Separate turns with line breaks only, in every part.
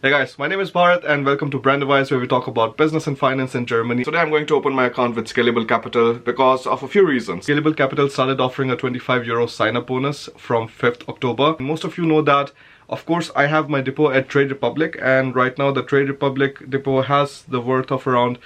Hey guys, my name is Bharat and welcome to Brand Advice, where we talk about business and finance in Germany. Today I'm going to open my account with Scalable Capital because of a few reasons. Scalable Capital started offering a €25 sign-up bonus from 5th October. Most of you know that, of course, I have my depot at Trade Republic, and right now the Trade Republic depot has the worth of around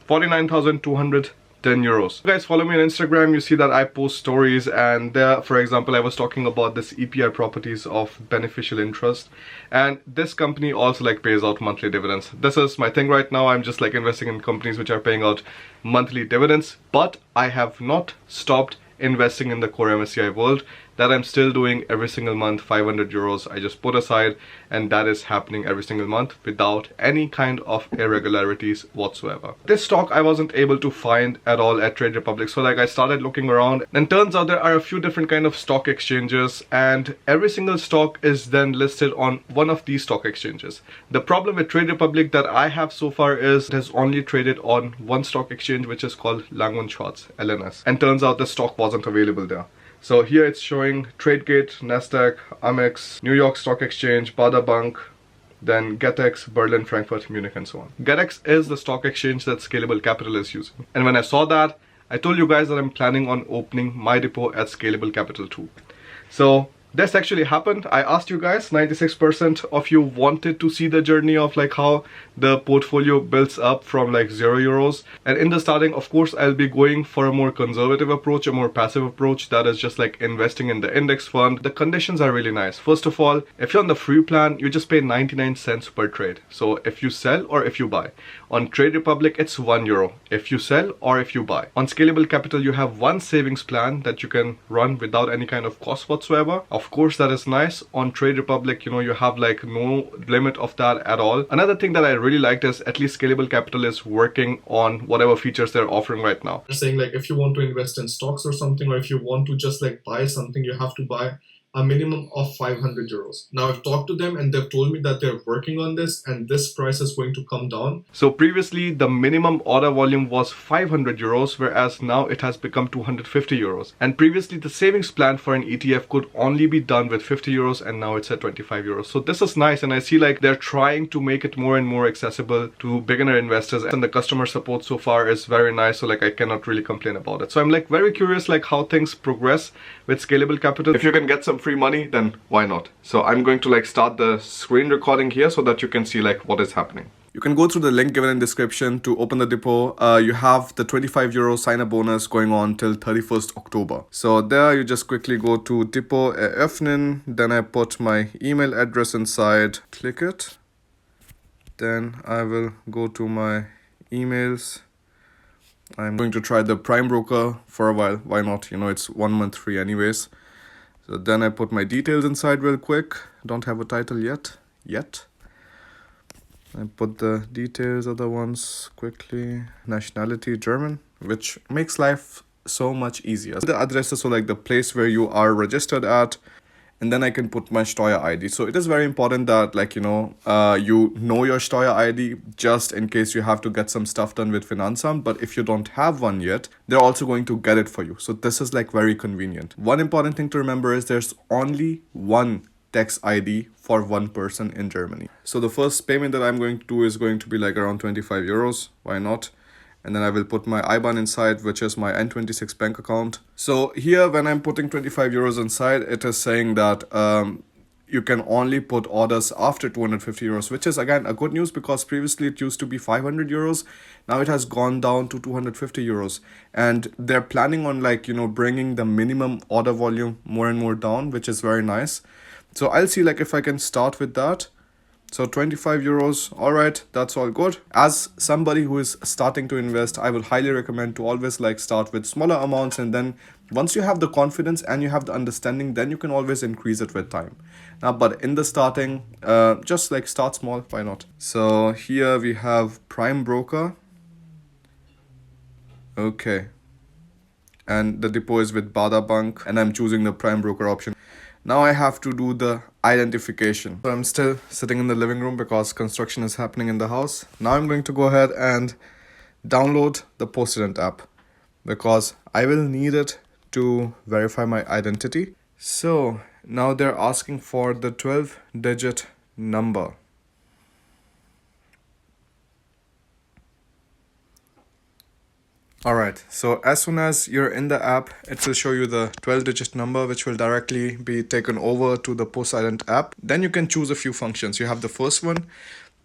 49,210 euros. If you guys follow me on Instagram, you see that I post stories, and there, for example, I was talking about this EPI properties of beneficial interest, and this company also pays out monthly dividends. This is my thing right now. I'm just investing in companies which are paying out monthly dividends, but I have not stopped investing in the core MSCI world. That I'm still doing every single month. 500 euros I just put aside, and that is happening every single month without any kind of irregularities whatsoever. This stock I wasn't able to find at all at Trade Republic, so I started looking around, and turns out there are a few different kind of stock exchanges, and every single stock is then listed on one of these stock exchanges. The problem with Trade Republic that I have so far is it has only traded on one stock exchange, which is called Lang & Schwarz, LNS, and turns out the stock wasn't available there. So here it's showing Tradegate, Nasdaq, Amex, New York Stock Exchange, Baader Bank, then GetX, Berlin, Frankfurt, Munich, and so on. GetX is the stock exchange that Scalable Capital is using. And when I saw that, I told you guys that I'm planning on opening my depot at Scalable Capital too. So this actually happened. I asked you guys, 96% of you wanted to see the journey of how the portfolio builds up from €0. And in the starting, of course, I'll be going for a more conservative approach, a more passive approach, that is just investing in the index fund. The conditions are really nice. First of all, if you're on the free plan, you just pay 99 cents per trade. So if you sell or if you buy. On Trade Republic, it's €1 if you sell or if you buy. On Scalable Capital, you have one savings plan that you can run without any kind of cost whatsoever. Of course, that is nice. On Trade Republic, you have no limit of that at all. Another thing that I really liked is at least Scalable Capital is working on whatever features they're offering right now. They're saying if you want to invest in stocks or something, or if you want to just buy something, you have to buy a minimum of 500 euros. Now I've talked to them and they've told me that they're working on this and this price is going to come down. So previously the minimum order volume was 500 euros, whereas now it has become 250 euros. And previously the savings plan for an ETF could only be done with 50 euros, and now it's at 25 euros. So this is nice, and I see they're trying to make it more and more accessible to beginner investors, and the customer support so far is very nice, so I cannot really complain about it. So I'm very curious how things progress with Scalable Capital. If you can get some free money, then why not? So I'm going to start the screen recording here so that you can see what is happening. You can go through the link given in description to open the depot. You have the €25 sign-up bonus going on till 31st October. So there you just quickly go to Depot eröffnen. Then I put my email address inside. Click it. Then I will go to my emails. I'm going to try the Prime Broker for a while. Why not? It's 1 month free anyways. So then I put my details inside real quick. Don't have a title yet. I put the details, other ones quickly. Nationality, German, which makes life so much easier. The address is so the place where you are registered at. And then I can put my Steuer ID. So it is very important that you know your Steuer ID, just in case you have to get some stuff done with Finanzamt. But if you don't have one yet, they're also going to get it for you. So this is very convenient. One important thing to remember is there's only one tax ID for one person in Germany. So the first payment that I'm going to do is going to be around 25 euros. Why not? And then I will put my IBAN inside, which is my N26 bank account. So here, when I'm putting 25 euros inside, it is saying that you can only put orders after 250 euros, which is again a good news, because previously it used to be 500 euros. Now it has gone down to 250 euros. And they're planning on bringing the minimum order volume more and more down, which is very nice. So I'll see if I can start with that. So 25 euros, all right, that's all good. As somebody who is starting to invest, I would highly recommend to always start with smaller amounts, and then once you have the confidence and you have the understanding, then you can always increase it with time. Now, but in the starting, just start small, why not? So here we have Prime Broker. Okay. And the depot is with Baader Bank, and I'm choosing the Prime Broker option. Now I have to do the identification. So I'm still sitting in the living room because construction is happening in the house. Now I'm going to go ahead and download the Postident app because I will need it to verify my identity. So now they're asking for the 12-digit number. Alright, so as soon as you're in the app, it will show you the 12-digit number which will directly be taken over to the Postident app. Then you can choose a few functions. You have the first one,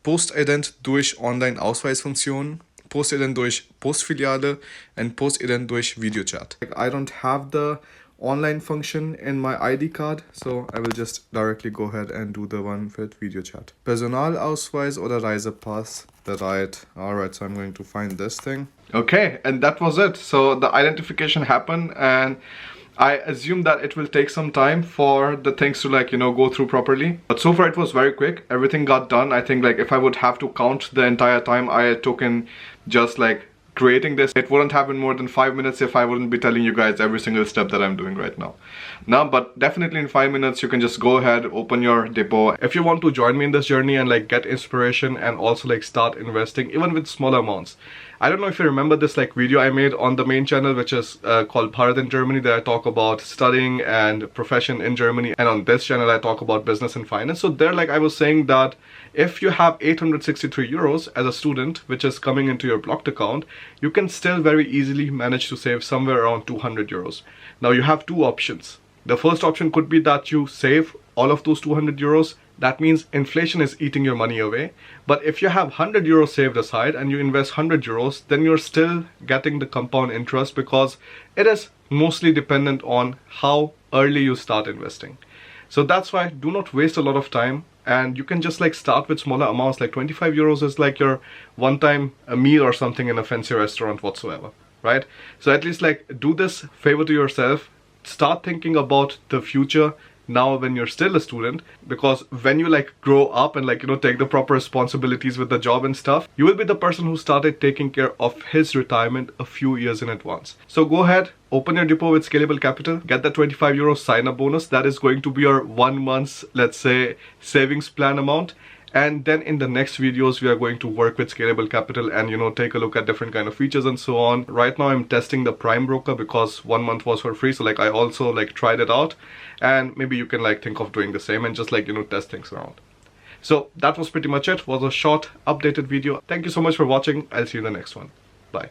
Postident durch Online-Ausweisfunktion, Postident durch Postfiliale, and Postident durch Videochat. I don't have the online function in my ID card, so I will just directly go ahead and do the one with video chat. Personalausweis oder Reisepass bereit. Alright, so I'm going to find this thing. Okay, and that was it. So the identification happened, and I assume that it will take some time for the things to go through properly. But so far it was very quick. Everything got done. I think if I would have to count the entire time I took in just creating this, it wouldn't happen more than 5 minutes if I wouldn't be telling you guys every single step that I'm doing right now. But definitely in 5 minutes you can just go ahead, open your depot. If you want to join me in this journey and get inspiration and also start investing even with small amounts. I don't know if you remember this video I made on the main channel, which is called Bharat in Germany, that I talk about studying and profession in Germany, and on this channel I talk about business and finance. So there I was saying that if you have 863 euros as a student which is coming into your blocked account, you can still very easily manage to save somewhere around 200 euros. Now you have two options. The first option could be that you save all of those 200 euros. That means inflation is eating your money away. But if you have 100 euros saved aside and you invest 100 euros, then you're still getting the compound interest, because it is mostly dependent on how early you start investing. So that's why do not waste a lot of time, and you can just start with smaller amounts. 25 euros is your one-time meal or something in a fancy restaurant whatsoever, right? So at least do this favor to yourself. Start thinking about the future now when you're still a student, because when you grow up and take the proper responsibilities with the job and stuff, you will be the person who started taking care of his retirement a few years in advance. So go ahead, open your depot with Scalable Capital, get that 25 euro sign up bonus. That is going to be your 1 month's, let's say, savings plan amount. And then in the next videos we are going to work with Scalable Capital and take a look at different kind of features and so on. Right now I'm testing the Prime Broker because 1 month was for free, so I also tried it out, and maybe you can think of doing the same and just test things around. So that was pretty much it. It was a short updated video. Thank you so much for watching. I'll see you in the next one. Bye.